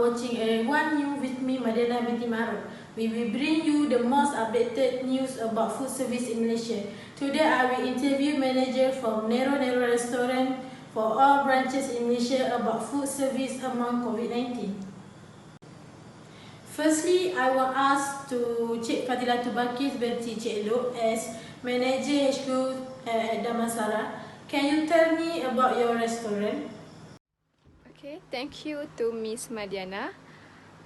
watching One New with me, Madiana binti Maro. We will bring you the most updated news about food service in Malaysia. Today I will interview manager from Nero Nero Restaurant for all branches in Malaysia about food service among COVID-19. Firstly, I will ask to Cik Fadilatul Bakis binti Cik Elok as manager HQ at Damansara. Can you tell me about your restaurant? Okay, thank you to Miss Madiana.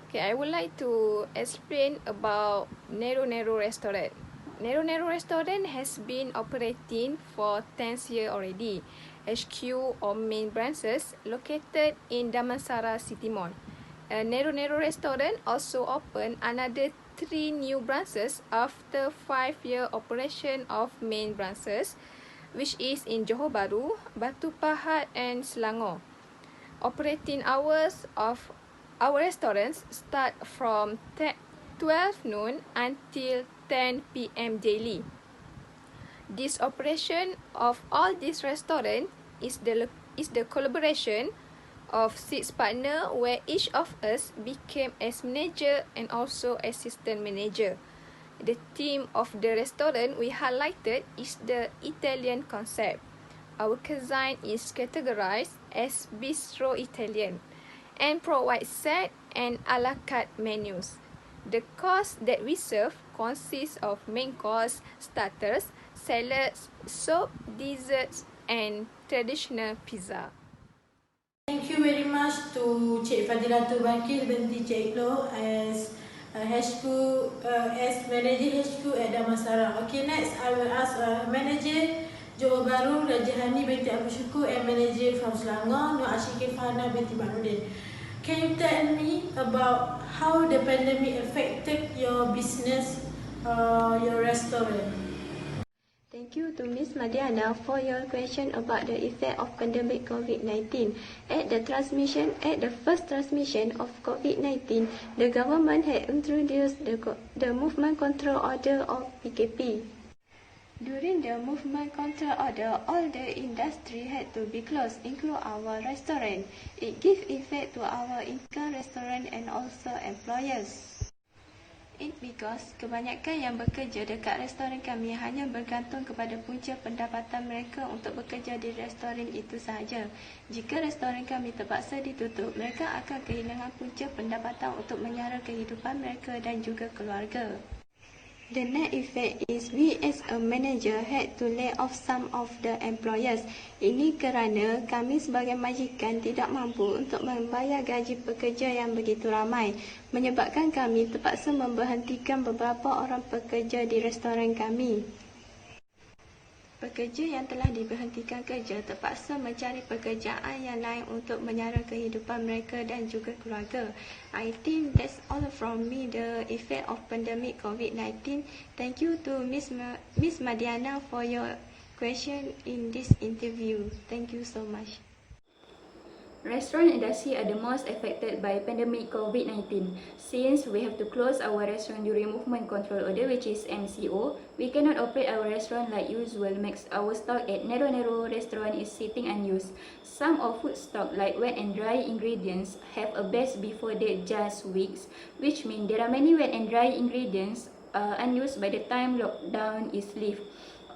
Okay, I would like to explain about Nero Nero Restaurant. Nero Nero Restaurant has been operating for 10 years already. HQ or main branches located in Damansara City Mall. Nero Nero Restaurant also opened another 3 new branches after 5-year operation of main branches, which is in Johor Bahru, Batu Pahat and Selangor. Operating hours of our restaurants start from 12 noon until 10 p.m. daily. This operation of all these restaurants is the collaboration of 6 partners where each of us became as manager and also assistant manager. The theme of the restaurant we highlighted is the Italian concept. Our cuisine is categorized as bistro Italian and provides set and a la carte menus. The course that we serve consists of main course, starters, salads, soup, desserts, and traditional pizza. Thank you very much to Cik Fadilatul Bakis binti Cik Elok as as manager HQ at Damansara. Okay, next I will ask manager Johor Bahru Rajahani binti Abu Syukur and manager from Selangor Nur Ashiki Fahana binti Maknudin. Can you tell me about how the pandemic affected your business, your restaurant? Thank you to Ms. Madiana for your question about the effect of pandemic COVID-19. At the first transmission of COVID-19, the government had introduced the Movement Control Order of PKP. During the Movement Control Order, all the industry had to be closed, including our restaurant. It gave effect to our income restaurant and also employers. Because kebanyakan yang bekerja dekat restoran kami hanya bergantung kepada punca pendapatan mereka untuk bekerja di restoran itu sahaja. Jika restoran kami terpaksa ditutup, mereka akan kehilangan punca pendapatan untuk menyara kehidupan mereka dan juga keluarga. The net effect is we as a manager had to lay off some of the employers. Ini kerana kami sebagai majikan tidak mampu untuk membayar gaji pekerja yang begitu ramai, menyebabkan kami terpaksa memberhentikan beberapa orang pekerja di restoran kami. Pekerja yang telah diberhentikan kerja terpaksa mencari pekerjaan yang lain untuk menyara kehidupan mereka dan juga keluarga. I think that's all from me, the effect of pandemic COVID-19. Thank you to Miss Madiana for your question in this interview. Thank you so much. Restaurant industry are the most affected by pandemic COVID-19. Since we have to close our restaurant during movement control order, which is MCO, we cannot operate our restaurant like usual, makes our stock at Nero Nero restaurant is sitting unused. Some of food stock like wet and dry ingredients have a best before date just weeks, which means there are many wet and dry ingredients unused by the time lockdown is lifted.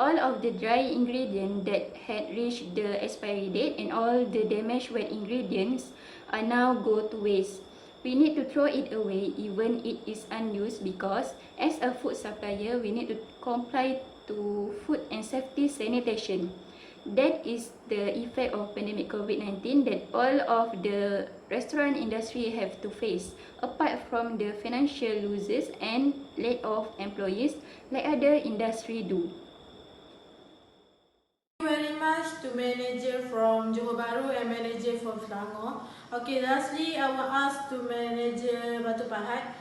All of the dry ingredients that had reached the expiry date and all the damaged wet ingredients are now go to waste. We need to throw it away even it is unused because as a food supplier, we need to comply to food and safety sanitation. That is the effect of pandemic COVID-19 that all of the restaurant industry have to face, apart from the financial losses and laid off employees like other industry do. To manager from Johor Bahru and manager from Selangor. Okay, lastly, I will ask to manager Batu Pahat,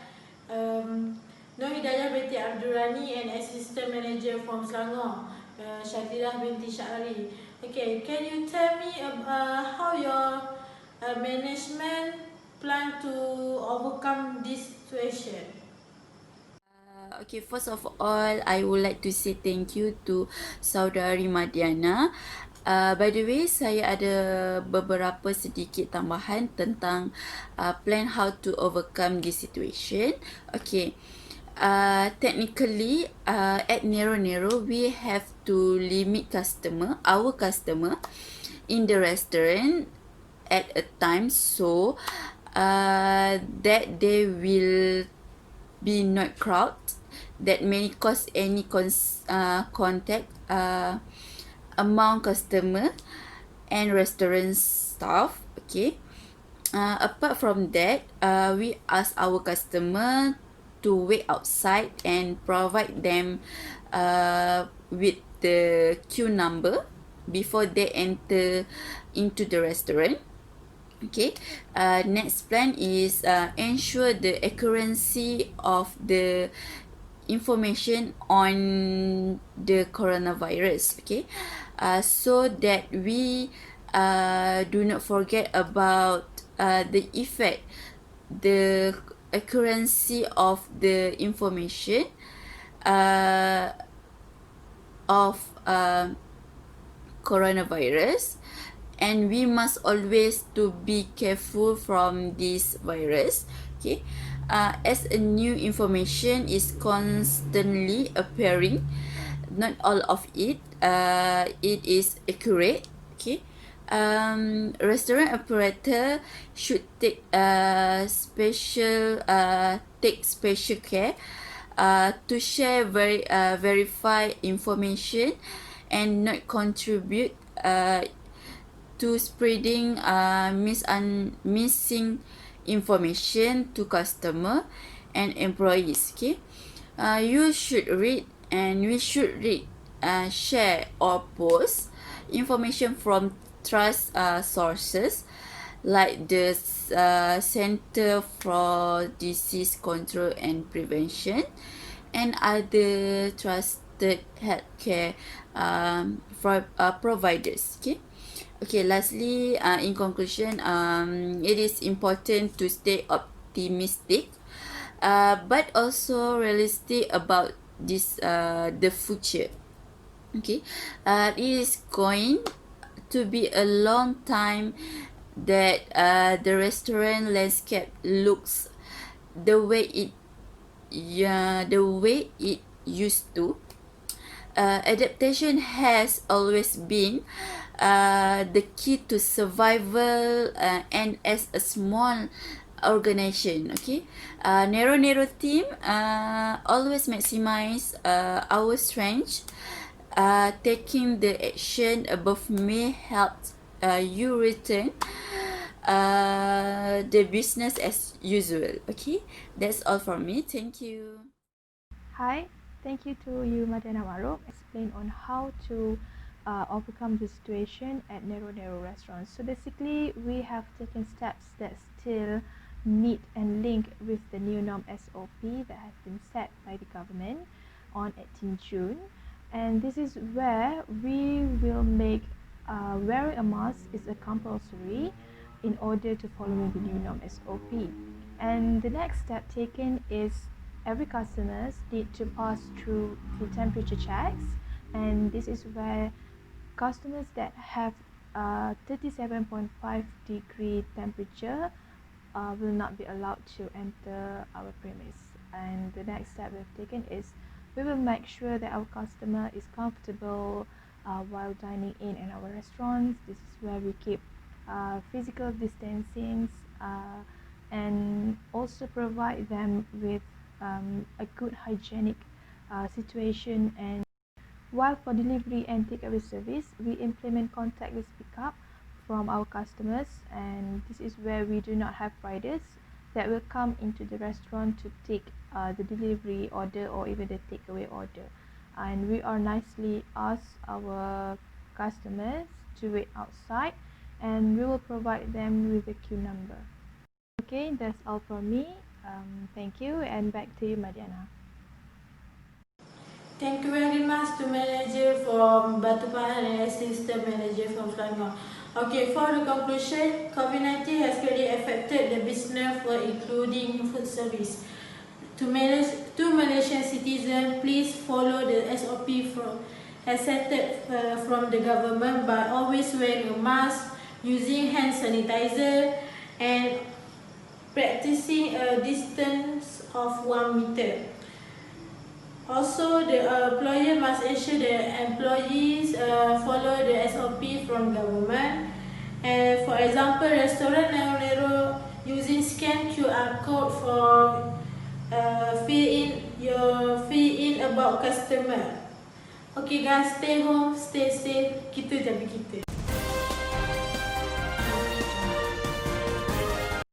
Nur Hidayah binti Abdurrani and assistant manager from Selangor, Syafilah binti Syahri. Okay, can you tell me how your management plan to overcome this situation? Okay, first of all, I would like to say thank you to Saudari Madiana By the way, saya ada beberapa sedikit tambahan tentang plan how to overcome this situation. Okay. Technically, at Nero Nero, we have to limit our customer in the restaurant at a time, so that they will be not crowd that may cause any contact among customer and restaurant staff. Okay. Apart from that, we ask our customer to wait outside and provide them with the queue number before they enter into the restaurant. Okay. Next plan is ensure the accuracy of the information on the coronavirus. Okay. So that we do not forget about the effect, the accuracy of the information of coronavirus, and we must always to be careful from this virus. Okay. As a new information is constantly appearing, not all of it is accurate. Okay. Restaurant operator should take special care to share verify information and not contribute to spreading missing information to customer and employees. Okay. You should read and we should read, share or post information from trust sources like the Center for Disease Control and Prevention and other trusted healthcare providers. Okay. Okay, lastly, in conclusion, it is important to stay optimistic, but also realistic about the future. Okay. It is going to be a long time that the restaurant landscape looks the way it used to. Adaptation has always been the key to survival, and as a small organization. Okay. Nero Nero team always maximize our strength. Taking the action above may help you return the business as usual. Okay. That's all from me. Thank you. Hi, thank you to you, Madana Maruk, explain on how to overcome the situation at Nero Nero restaurant. So basically, we have taken steps that still meet and link with the new norm SOP that has been set by the government on 18 June. And this is where we will make wearing a mask is a compulsory in order to follow the new norm SOP. And the next step taken is every customers need to pass through the temperature checks, and this is where customers that have 37.5 degree temperature will not be allowed to enter our premise. And the next step we've taken is we will make sure that our customer is comfortable while dining in our restaurants. This is where we keep physical distancing and also provide them with a good hygienic situation. And while for delivery and takeaway service, we implement contactless pickup from our customers, and this is where we do not have riders that will come into the restaurant to take the delivery order or even the takeaway order. And we are nicely ask our customers to wait outside, and we will provide them with the queue number. Okay, that's all from me. Thank you, and back to you, Madiana. Thank you very much to manager from Batu Pahat and assistant manager from Selangor. Okay, for the conclusion, COVID-19 has greatly affected the business world, including food service. To Malaysian citizens, please follow the SOP has set from the government by always wearing a mask, using hand sanitizer, and practicing a distance of 1 meter. Also, the employer must ensure the employees follow the SOP from government. For example, restaurant Nero using scan QR code for fill in about customer. Okay guys, stay home, stay safe. Kita jaga kita.